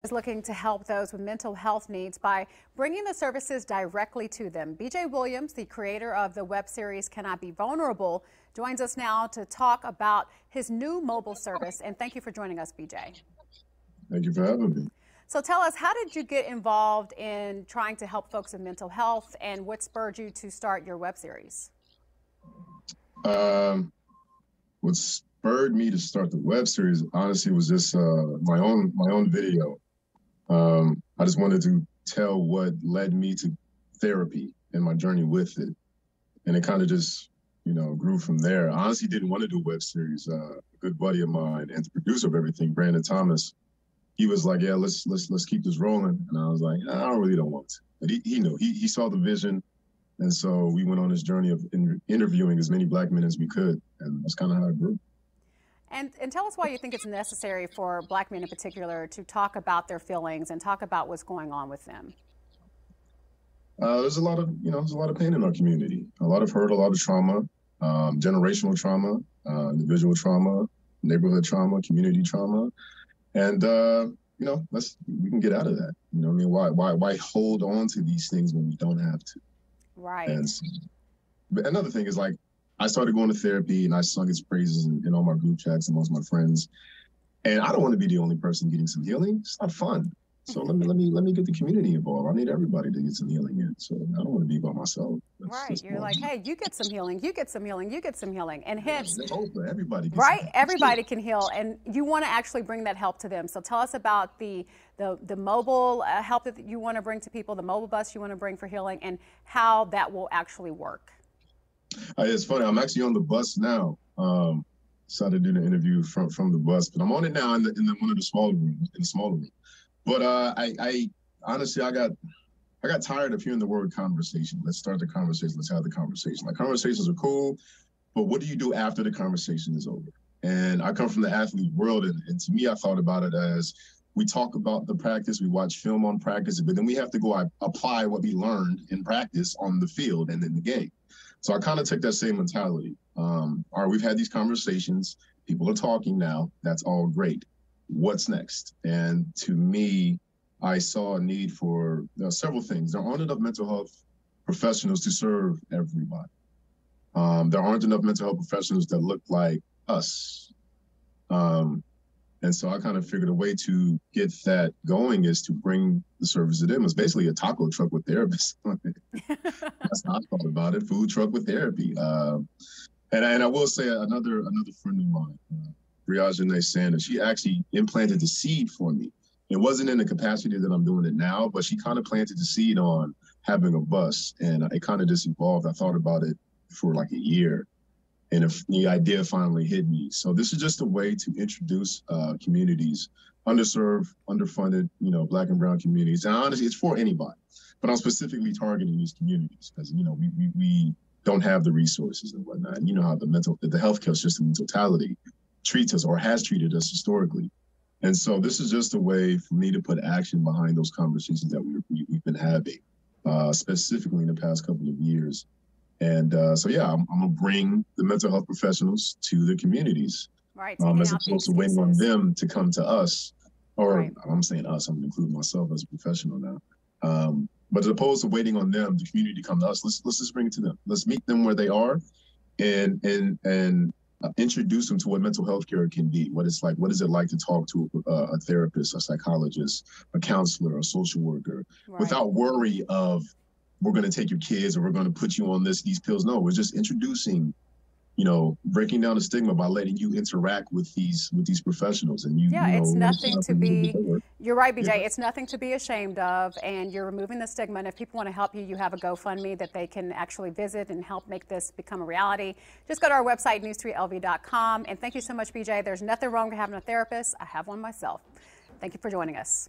Is looking to help those with mental health needs by bringing the services directly to them. BJ Williams, the creator of the web series Can I Be Vulnerable, joins us now to talk about his new mobile service. And thank you for joining us, BJ. Thank you for having me. So tell us, how did you get involved in trying to help folks with mental health, and what spurred you to start your web series? What spurred me to start the web series, honestly, was just my own video. I just wanted to tell what led me to therapy and my journey with it. And it kind of just, grew from there. I honestly didn't want to do a web series. A good buddy of mine and the producer of everything, Brandon Thomas, he was like, yeah, let's keep this rolling. And I was like, I really don't want to. But he knew, he saw the vision. And so we went on this journey of interviewing as many Black men as we could. And that's kind of how it grew. And tell us why you think it's necessary for Black men in particular to talk about their feelings and talk about what's going on with them. There's a lot of, there's a lot of pain in our community, a lot of hurt, a lot of trauma, generational trauma, individual trauma, neighborhood trauma, community trauma. And, we can get out of that. I mean, why hold on to these things when we don't have to? Right. And but another thing is, like, I started going to therapy and I sung its praises in all my group chats amongst my friends. And I don't want to be the only person getting some healing. It's not fun. So let me get the community involved. I need everybody to get some healing in. So I don't want to be by myself. Right. You're like, hey, you get some healing, you get some healing, you get some healing. And hence, everybody gets right, everybody can heal. And you want to actually bring that help to them. So tell us about the mobile help that you want to bring to people, the mobile bus you want to bring for healing, and how that will actually work. It's funny. I'm actually on the bus now. Decided to do the interview from the bus, but I'm on it now in one of the smaller rooms, in the smaller room. But I honestly, I got tired of hearing the word conversation. Let's start the conversation. Let's have the conversation. Like, conversations are cool, but what do you do after the conversation is over? And I come from the athlete world, and to me, I thought about it as, we talk about the practice, we watch film on practice, but then we have to go apply what we learned in practice on the field and in the game. So I kind of took that same mentality. All right, we've had these conversations. People are talking now. That's all great. What's next? And to me, I saw a need for several things. There aren't enough mental health professionals to serve everybody. There aren't enough mental health professionals that look like us. And so I kind of figured a way to get that going is to bring the service to them. It's basically a taco truck with therapists. That's how I thought about it. Food truck with therapy. And I will say another friend of mine, Brianna Sanders, she actually implanted the seed for me. It wasn't in the capacity that I'm doing it now, but she kind of planted the seed on having a bus, and it kind of just evolved. I thought about it for like a year, and the idea finally hit me. So this is just a way to introduce communities, underserved, underfunded, Black and brown communities. And honestly, it's for anybody, but I'm specifically targeting these communities because, we don't have the resources and whatnot. And you know how the healthcare system in totality treats us, or has treated us historically. And so this is just a way for me to put action behind those conversations that we've been having, specifically in the past couple of years. And so, yeah, I'm going to bring the mental health professionals to the communities, right, as opposed to waiting on them to come to us. Or right. I'm saying us, I'm including myself as a professional now. But as opposed to waiting on them, the community to come to us, let's just bring it to them. Let's meet them where they are and introduce them to what mental health care can be, what it's like. What is it like to talk to a therapist, a psychologist, a counselor, a social worker, right, without worry of, we're going to take your kids or we're going to put you on these pills. No, we're just introducing, breaking down the stigma by letting you interact with these professionals. And it's nothing to be, you're right, BJ, yeah. It's nothing to be ashamed of, and you're removing the stigma. And if people want to help you, you have a GoFundMe that they can actually visit and help make this become a reality. Just go to our website, news3lv.com. And thank you so much, BJ. There's nothing wrong with having a therapist. I have one myself. Thank you for joining us.